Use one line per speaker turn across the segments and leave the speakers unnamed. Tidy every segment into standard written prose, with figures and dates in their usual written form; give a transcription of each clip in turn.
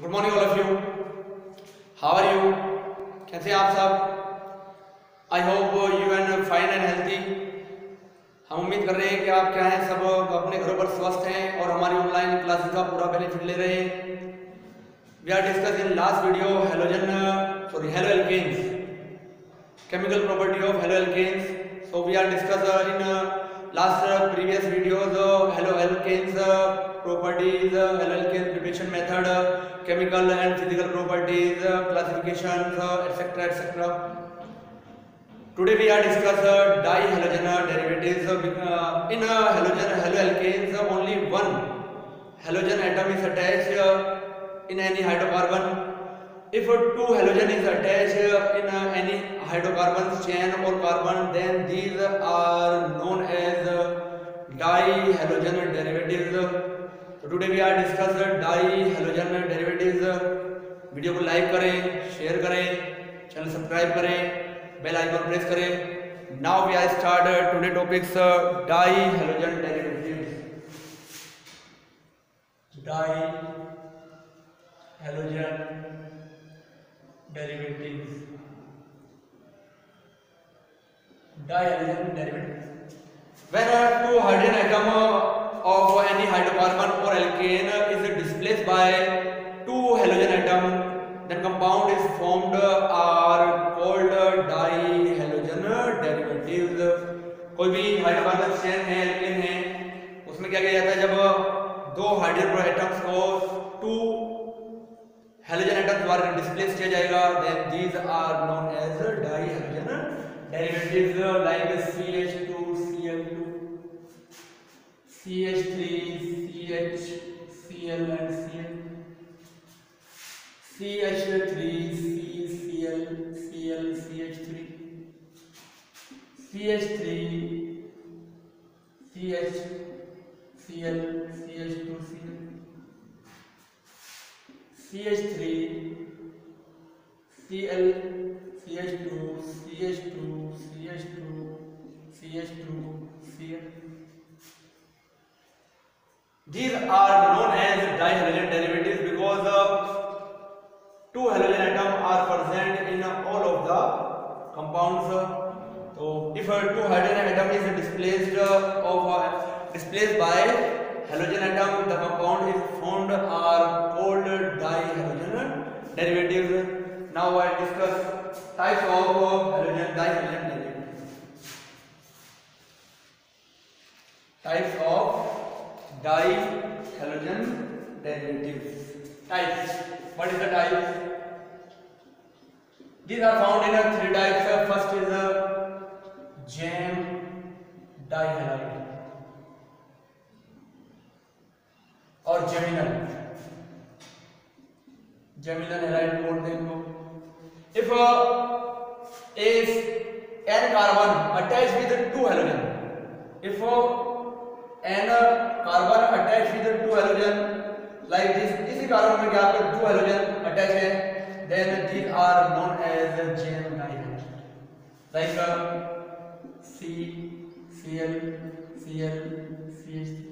Good morning all of you. How are you? कैसे हैं आप सब? I hope you and fine and healthy. हम उम्मीद कर रहे हैं कि आप क्या हैं, सब अपने घरों पर स्वस्थ हैं और हमारी ऑनलाइन क्लासेस का पूरा बेनिफिट ले रहे हैं। We are discuss in last video halo alkanes, chemical property of halo alkanes. So we are discuss in last previous videos halo alkanes properties, halo alkane preparation method, chemical and physical properties, classifications, etc etc. Today we are discuss dihalogen derivatives. In halo alkanes only one halogen atom is attached in any hydrocarbon. If two halogen is attached in any hydrocarbon chain or carbon, then these are known as dihalogen derivatives. So today we are discuss dihalogen derivatives. Video को like करें, share करें, channel subscribe करें, bell icon press करें। Now we are start today topics dihalogen derivatives. Dihalogen derivatives. Dihalogen derivatives. When two hydrogen atom of any hydrocarbon or alkane is displaced by two halogen atom, then compound is formed are called dihalogen derivatives. कोई भी hydrocarbon chain है, alkene है, उसमें क्या किया जाता है, जब दो हाइड्रोजन एटम्स को टू हेलोजन एटम द्वारा डिस्प्लेस किया जाएगा, then these are known as dihalogen derivatives like CH2, Cl2, CH3, CH, Cl and Cl, CH3, CCl, Cl, CH3, CH3, CH, Cl, CH2, Cl, CH3, Cl, CH2, CH2, CH2, CH2, Cl. These are known as dihalogen derivatives because two halogen atoms are present in all of the compounds. So if two hydrogen atom is displaced by halogen atom, the compound is formed are called dihalogen derivatives. Now I discuss types of dihalogen derivatives. Types of dihalogen derivatives. Types. What is the types? These are found in three types. First is jam dihalide और geminal halide बोलते हैं इनको. If n carbon attached with two halogen, if n carbon attached with two halogen like this, इसी carbon में क्या आपके two halogen attach है, then these are known as jam dihalide. Like C, Cl, Cl, CH3.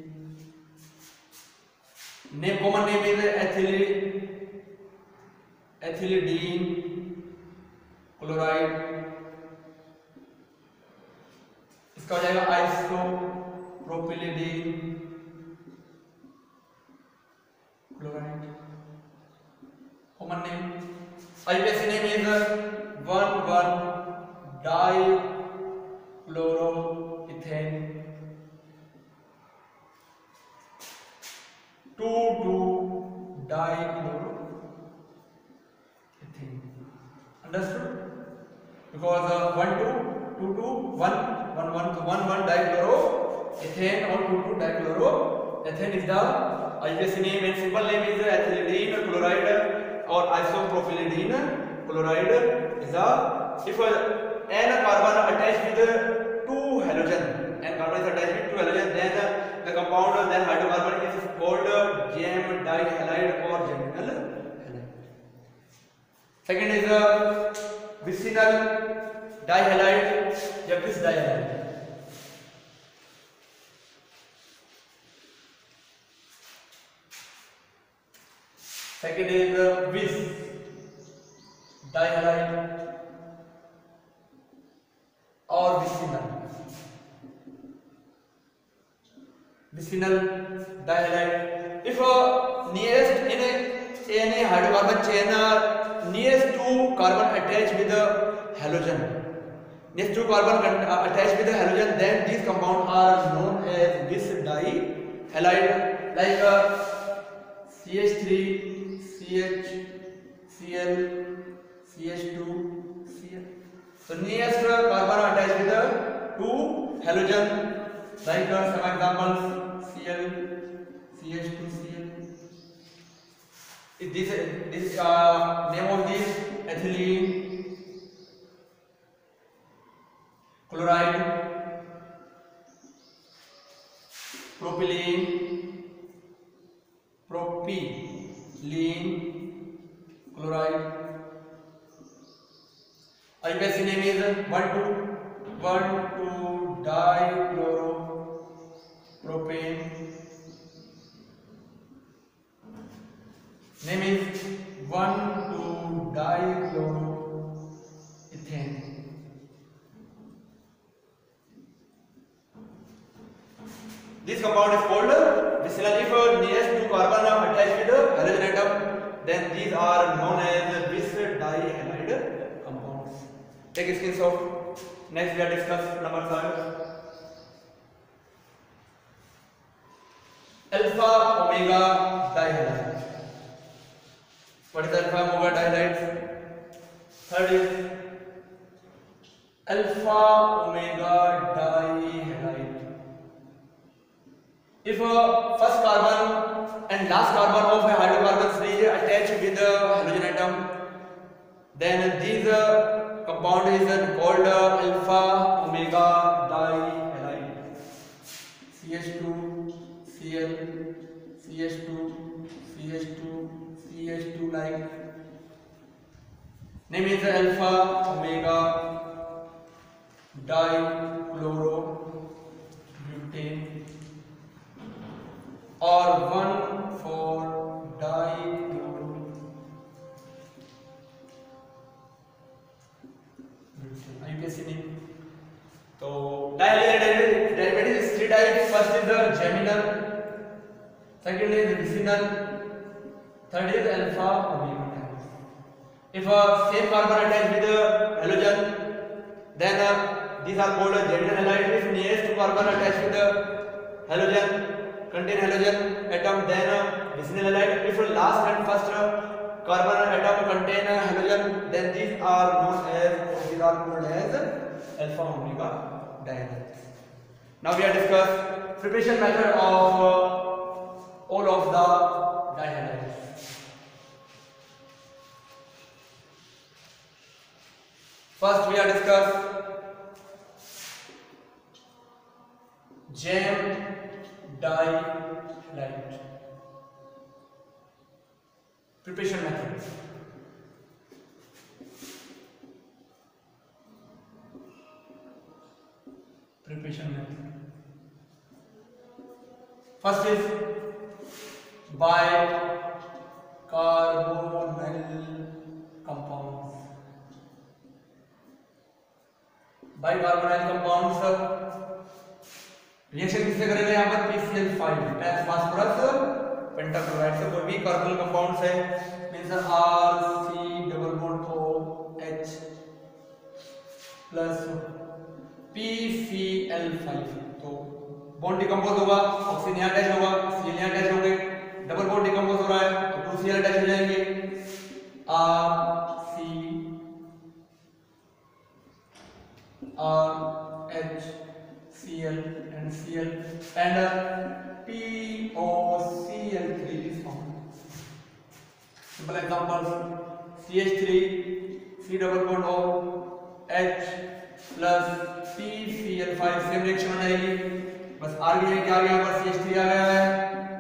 Name common name is ethylidene chloride. इसका हो जाएगा isopropylidene chloride. Common name. IUPAC name is 1,1-dichloroethane, 2,2-dichloroethane. Understood? Because 1,2-2,2-1-1-1, so 1,1-dichloroethane or 2,2-dichloroethane is the IUPAC name, and simple name is ethylidene chloride or isopropylidene chloride. Is the if n carbon attached with two halogen, n carbon is attached with two halogen, then the compound, then hydrocarbon is called jam dihalide or geminal halide. Second is vicinal dihalide या vis dihalide. Second is bis dihalide or vicinal dihalide. If nearest in a hydrocarbon chain, nearest two carbon attached with a halogen, next two carbon attached with a halogen, then these compounds are known as bis dihalide, like CH3, CH, Cl, CH2, Cl. So nearest carbon attached with the two halogen, like some examples: Cl, CH2, Cl. This name of this ethylene, chloride, propylene, chloride. IUPAC name is 1,2-dichloropropane. Name is 1,2-dichloroethane. This compound is called vicinal. If nearest two carbon are attached with a halogen atom, then these are known as bis dihalide compounds. Take a screenshot. Next we are discuss number 5. Alpha omega dihalide. What is alpha omega dihalide? Third is alpha omega dihalide. If first carbon and last carbon of a hydrocarbon is attached with the halogen atom, then this compound is called alpha omega dihalide. CH2, Cl, CH2, CH2, CH2 like. Name is alpha omega dichlorobutane or 1,4-dichlorobutane. IUPAC name. So dihalide derivative is 3 types. First is the geminal, second is vicinal, third is alpha omega. If same carbon attached with the halogen, then these are called geminal halide. If nearest two carbon attached with the halogen, contain halogen atom, then vicinal halide. If last and first carbon atom contain halogen, then these are known as, these are called as alpha omega dihalide. Now we are discuss preparation method of all of the dihalides. First we are discuss jam dihalide. Preparation method. First is bicarbonyl compounds. Bicarbonyl compounds reaction किससे करेगा? यहाँ पर PCl5 type phosphorus pentachloride से कोई भी carbonyl compounds है, means RC double bond OH plus PCl5, तो bond decompose होगा, ऑक्सीजन यहाँ अटैच होगा, Cl यहाँ अटैच होंगे, डबल बॉन्ड डिकम्पोज हो रहा है तो 2Cl अटैच हो जाएंगे, RC RH Cl and Cl and POCl3 is formed. Simple examples: CH3 C double bond O H plus PCl5 same reaction हो जाएगी, बस आगे क्या आ गया? यहाँ पर CH3 आ गया है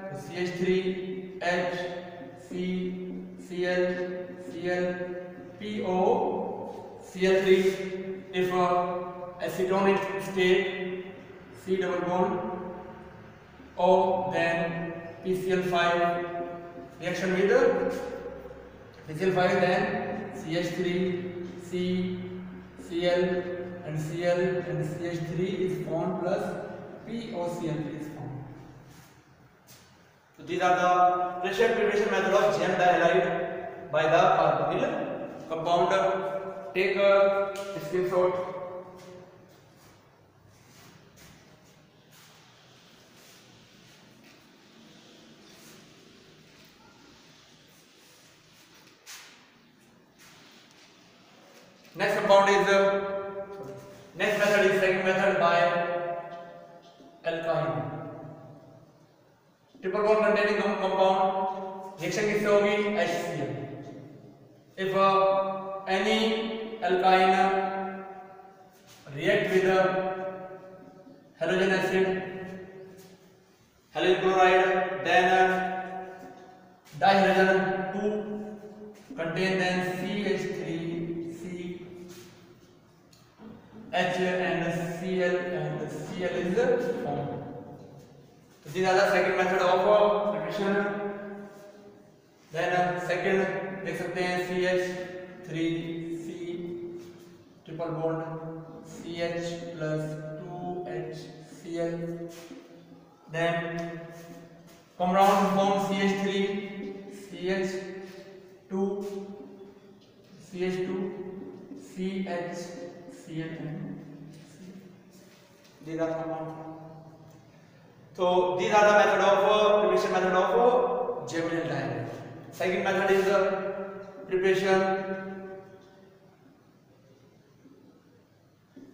तो CH3 H C Cl Cl PO Cl3. If acetonic state C double bond O, then PCl5 reaction with CCl5, then CH3, C, Cl and Cl and CH3 is formed plus POCl3 is formed. So these are the pressure preparation method of GM dihalide by the carbonyl compound. Take a screenshot. Next compound is next method is second method by alkyne. Triple bond containing compound reaction किससे होगी? HCl. If any alkyne react with halogen acid, halogen chloride, then dihalogen 2 contain then CH3, H and Cl and Cl is formed. So these are the second method of preparation. Then second देख सकते हैं CH3C triple bond CH plus 2HCl. Then compound form CH3 CH2 CH2 CH Cl and these are the compound. So these are the method of preparation method of German dihalide. Second method is the preparation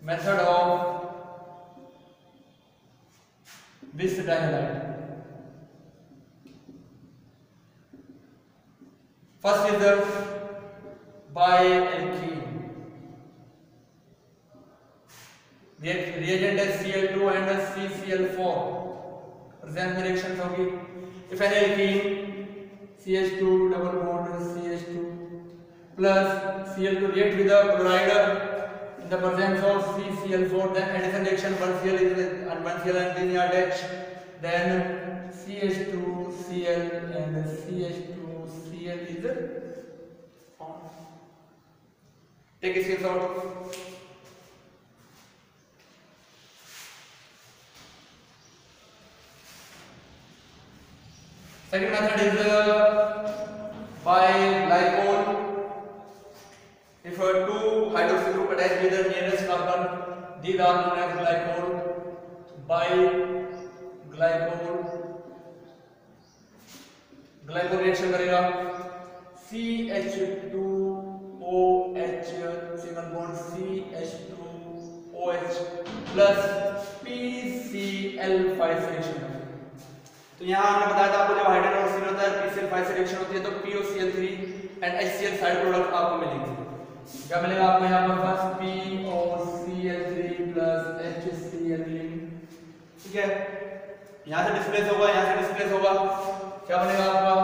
method of bis dihalide. First is the bialkene. Reagent is Cl2 and CCl4. Present में reactions होगी. If an alkene CH2 double bond CH2 plus Cl2 react with the chloride in the presence of CCl4, then addition reaction 1Cl is and 1Cl and then attach, then CH2Cl and CH2Cl is formed. Take a screenshot. Second method is by glycol. If two hydroxyl group attach with the nearest carbon, these are known as glycol. By glycol reaction करेगा CH2OH single bond CH2OH plus PCl5 reaction. तो यहाँ हमने बताया था आपको जब hydrogen oxygen होता है PCl5 से रिएक्शन होती है तो POCl3 and HCl side product आपको मिलेंगे. क्या मिलेगा आपको यहाँ पर? First POCl3 plus HCl link. ठीक है, यहाँ से डिस्प्लेस होगा, यहाँ से डिस्प्लेस होगा. क्या बनेगा आपका?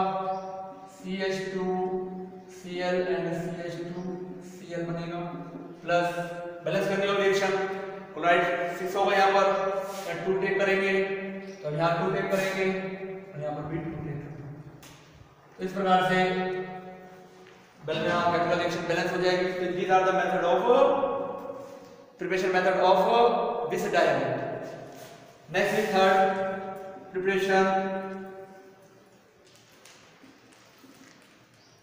CH2Cl एंड CH2Cl बनेगा प्लस बैलेंस करनी होगी रिएक्शन. क्लोराइड 6 होगा यहाँ पर, 2 टेक करेंगे तो यहाँ 2 टेक करेंगे और यहाँ पर भी 2 टेक. तो इस प्रकार से केमिकल रिएक्शन बैलेंस हो जाएगी. तो these are the method of preparation method of this diamide. Next is third preparation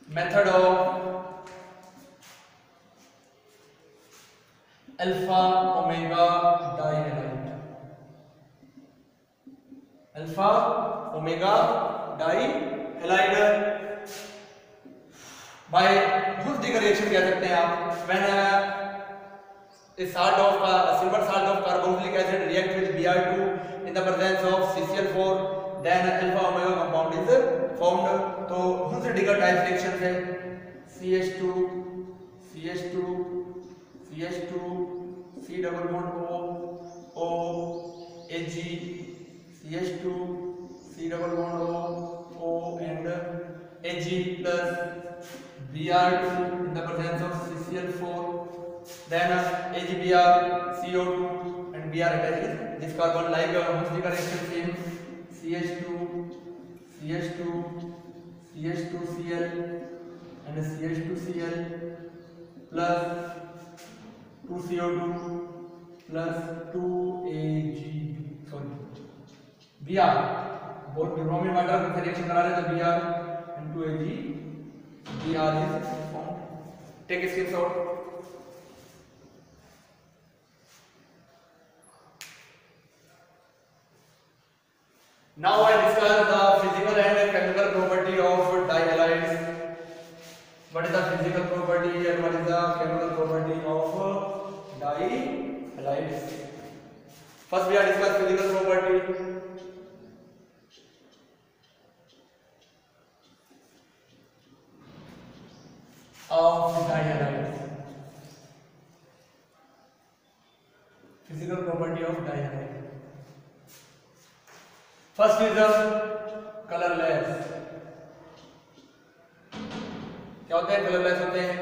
method of alpha omega dihalide. Alpha omega dihalide by whose reaction कह सकते हैं आप? When a salt of silver salt of carboxylic acid react with Br2 in the presence of CCl4, then alpha omega compound is formed. तो whose digger type reaction है? CH2 C double bond O Ag CH2 C double bond O and Ag plus Br2 in the presence of CCl4, then AgBr CO2 and Br attaches this carbon like whose digger reaction same CH2Cl and CH2Cl plus 2CO2 plus 2Ag, sorry Br, both bromine water का reaction करा रहे हैं तो Br and 2Ag, Br is formed. Take a screenshot. Now I discuss the physical and chemical property of dihalides. What is the physical property and what is the chemical property of dihalides? First we are discuss physical property. Of dihalides. Physical property of dihalides. First is the colorless. क्या होते हैं? Colourless होते हैं.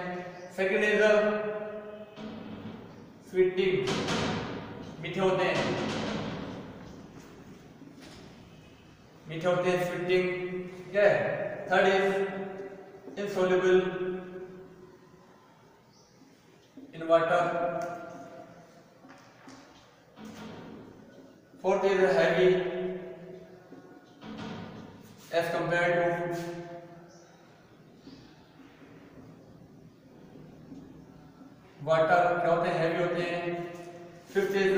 Second is sweating, मीठे होते हैं. मीठे होते हैं, स्वीटिंग. ठीक है. Third is insoluble in water. Fourth is heavy as compared to water. क्या होते हैं? हैवी होते हैं. फिफ्थ इज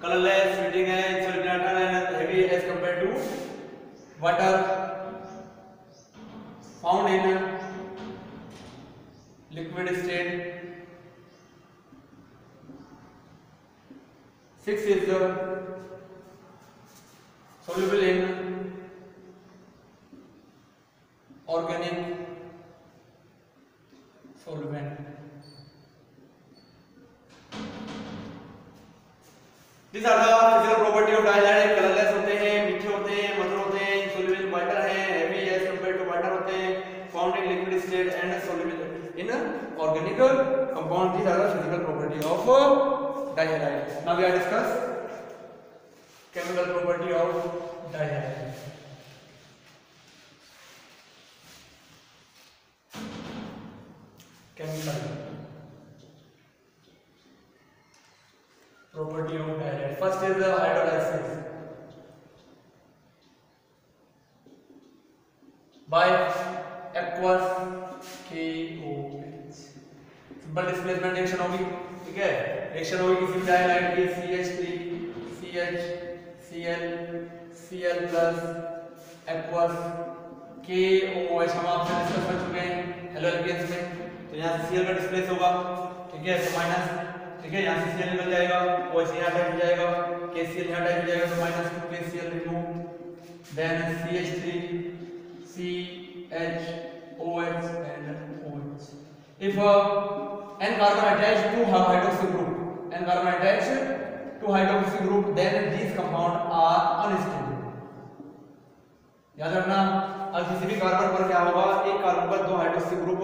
कलरलेस, स्वीटिंग है, insoluble and heavy as compare to water. Found in liquid state. Six is soluble in organic solvent. These are the physical property of dihalides. Colourless होते हैं, मीठे होते हैं, मधुर होते हैं, insoluble in water है, heavy as compared to water होते हैं, found in liquid state and soluble in organic compound. These are the physical property of dihalides. Now we are discuss chemical property of dihalides. Chemical property of dihalides. First is the hydrolysis by aqueous KOH. Simple displacement reaction होगी. ठीक है. Reaction होगी किसी भी डाइहाइड की CH3 CH Cl Cl plus aqueous KOH. हम आपसे discuss कर चुके हैं हेलो एल्केन्स में. तो यहाँ से Cl का डिस्प्लेस होगा. ठीक है. तो माइनस. ठीक है. यहाँ से Cl निकल जाएगा, OH यहाँ टाइप हो जाएगा, KCl यहाँ टाइप हो जाएगा. तो minus 2 KCl remove. Then CH3 CHOH and OH. If n carbon attached to hydroxy group, n carbon attached to hydroxy group, then these compound are unstable. याद रखना. अब किसी भी कार्बन पर क्या होगा? एक कार्बन पर दो हाइड्रोक्सी ग्रुप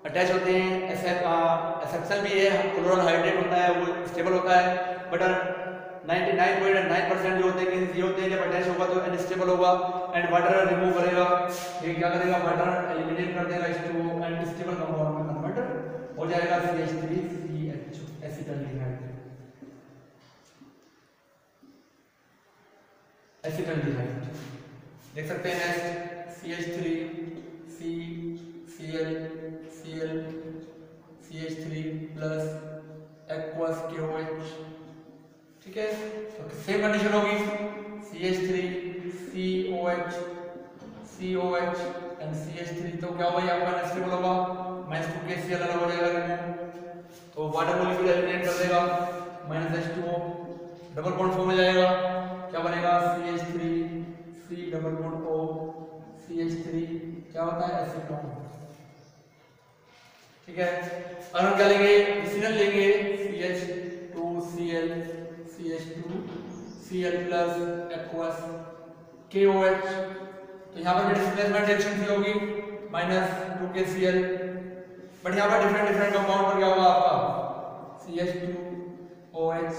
अटैच होते हैं. एक्सेप्शन भी है, क्लोरल हाइड्रेट होता है, वो स्टेबल होता है. बट 99.9% जो होते हैं ये होते हैं जब अटैच होगा तो अनस्टेबल होगा एंड वाटर रिमूव करेगा. ये क्या करेगा? वाटर एलिमिनेट कर देगा इसको एंड स्टेबल कंपाउंड में कन्वर्ट हो जाएगा. CH3CH acetaldehyde. एसिटाल्डिहाइड देख सकते हैं. Next CH3 CCl Cl CH3 plus aqueous KOH. ठीक है. तो सेम कंडीशन होगी. CH3 COH COH and CH3. तो क्या होगा? आपका अनस्टेबल होगा. -2 KCl अलग हो जाएगा. तो वाटर मॉलिक्यूल एलिमिनेट कर देगा. -H2O डबल बॉन्ड फॉर्म हो जाएगा. क्या बनेगा? CH3 C double bond O CH3 क्या होता है? एसीटोन. ठीक है. और हम क्या लेंगे? एसिटोन लेंगे. CH2Cl CH2Cl plus aqueous KOH. तो यहाँ पर डिस्प्लेसमेंट रिएक्शन थी होगी -2 KCl. बट यहाँ पर डिफरेंट कंपाउंड पर क्या होगा आपका? CH2OH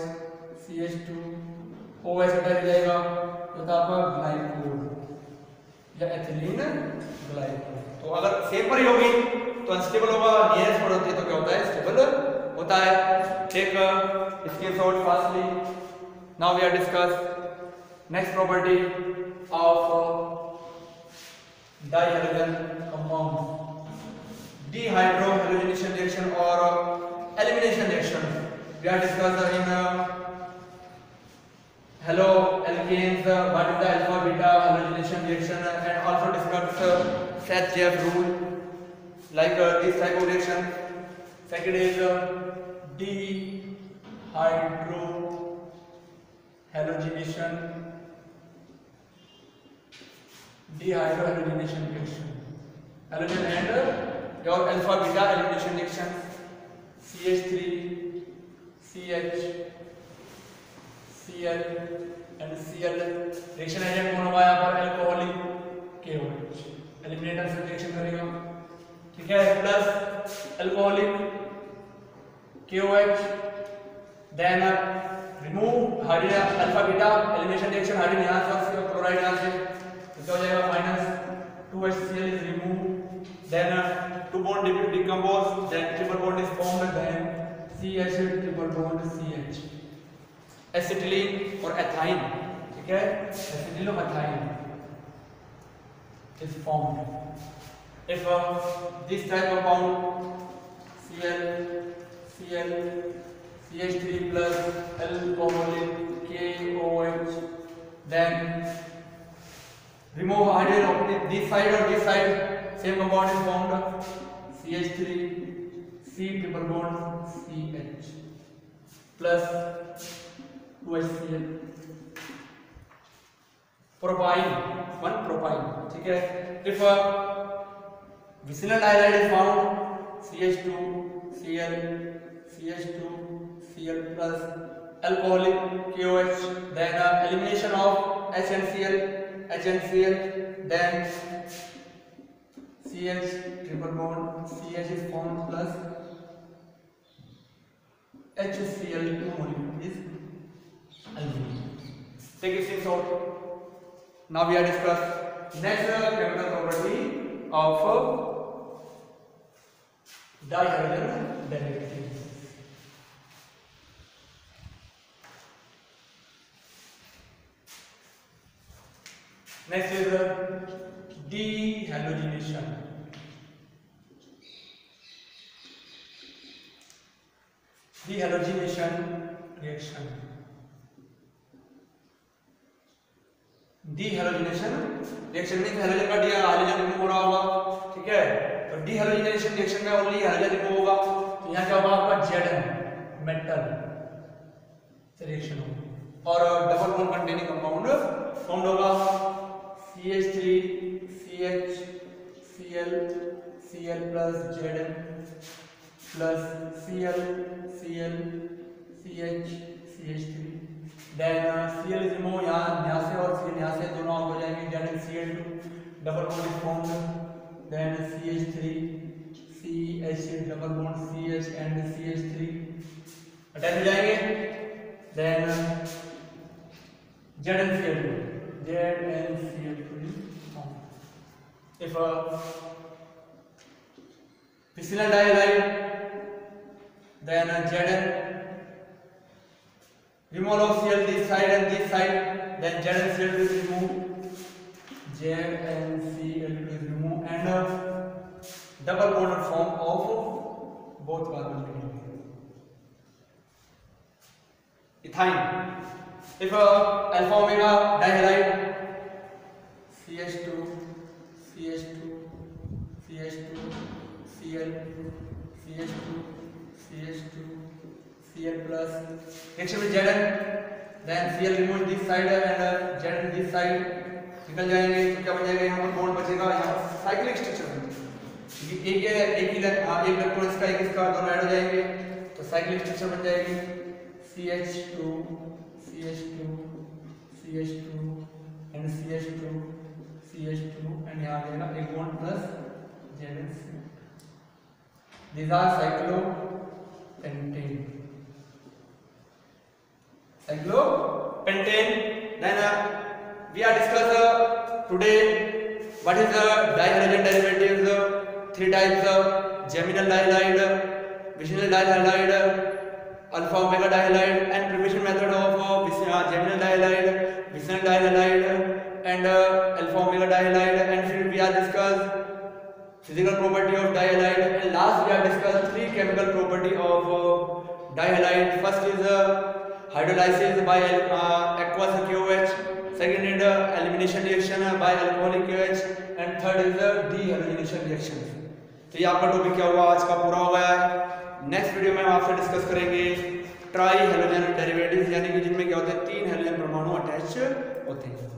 CH2OH हटा जाएगा. तो था आपका ग्लाइकोल. या एथिलीन ग्लाइकोल। तो अगर सेम पर ही होगी तो अनस्टेबल होगा, नियरेस्ट पर होती है तो क्या होता है, स्टेबल होता है। Take screenshot fastly. Now we are discuss next property of dihydrogen compound, dehydrohalogenation reaction or elimination reaction. We are discussed in hello alkanes what is the alpha beta halogenation reaction, and also discussed Seth-Jeff rule like this type of reaction. Second is dehydrohalogenation reaction, halogen and your alpha beta elimination reaction, CH3 CH Cl and Cl reaction agent कौन होगा यहाँ पर, alcoholic KOH, eliminator से reaction करेगा, ठीक है, plus alcoholic KOH, then remove hydrogen alpha beta elimination reaction, hydrogen यहाँ से और क्लोराइड यहाँ से, तो क्या हो जाएगा, minus 2HCl is removed, then two bond decompose, then triple bond is formed, then CH triple bond CH, acetylene और एथाइन, ठीक है, एसिटिलीन और ethyne is formed. If this type of compound Cl CH3 plus alcoholic KOH, then remove hydrogen of this side or this side, same compound is formed, CH3 C triple bond CH plus 2HCl, propyne, one propyne, ठीक है। If vicinal dihalide is found, CH2Cl plus alcoholic KOH, then elimination of HNCl, then CH triple bond CH is formed plus HCl2 molecule is aluminium. Take a screenshot. Now we are discuss next chemical property of dihydrogen derivatives. Next is dehalogenation. Dehalogenation reaction. Dehalogenation reaction means halogen का hydrogen remove हो रहा होगा, ठीक है, तो dehalogenation reaction में only hydrogen remove होगा, तो यहाँ क्या होगा आपका Zn मेटल से रिएक्शन होगा और double bond containing compound form होगा, CH3 CH Cl plus Zn plus Cl CH CH3, then Cl is removed यहाँ से और Cl यहाँ से दोनों आउट हो जाएंगे, then Cl2 double bond is formed, then CH3 CH double bond CH and CH3 attach हो जाएंगे, then ZnCl2 is formed. If vicinal dihalide, then Zn remove of Cl this side and this side, then ZnCl2 is removed, ZnCl2 is removed, and double bonded form of both carbon together. Ethyne. If alpha omega dihalide, CH2 Cl plus reaction with Zn, then Cl remove this side and Zn this side, निकल जाएंगे तो क्या बन जाएगा, यहाँ पर bond बचेगा, यहाँ साइक्लिक स्ट्रक्चर बनेगा, क्योंकि एक इलेक्ट्रॉन इसका एक इसका दोनों ऐड हो जाएंगे तो साइक्लिक स्ट्रक्चर बन जाएगी, CH2 and CH2 and यहाँ आ जाएगा एक bond plus Zn. These are cyclopentane. Then we are discuss today What is the dihalogen derivatives? Three types: geminal dihalide, vicinal dihalide, alpha omega dihalide, and preparation method of geminal dihalide, vicinal dihalide, and alpha omega dihalide. And फिर we are discussed physical property of dihalide, and last we have discussed three chemical property of dihalide. First is hydrolysis by aqueous KOH, second is elimination reaction by alcoholic KOH, and third is dehalogenation reaction. तो ये आपका topic क्या हुआ, आज का पूरा हो गया है। नेक्स्ट वीडियो में हम आपसे डिस्कस करेंगे ट्राई हेलोजन डेरिवेटिव्स, यानी कि जिनमें क्या होते हैं 3 हेलोजन परमाणु अटैच होते हैं।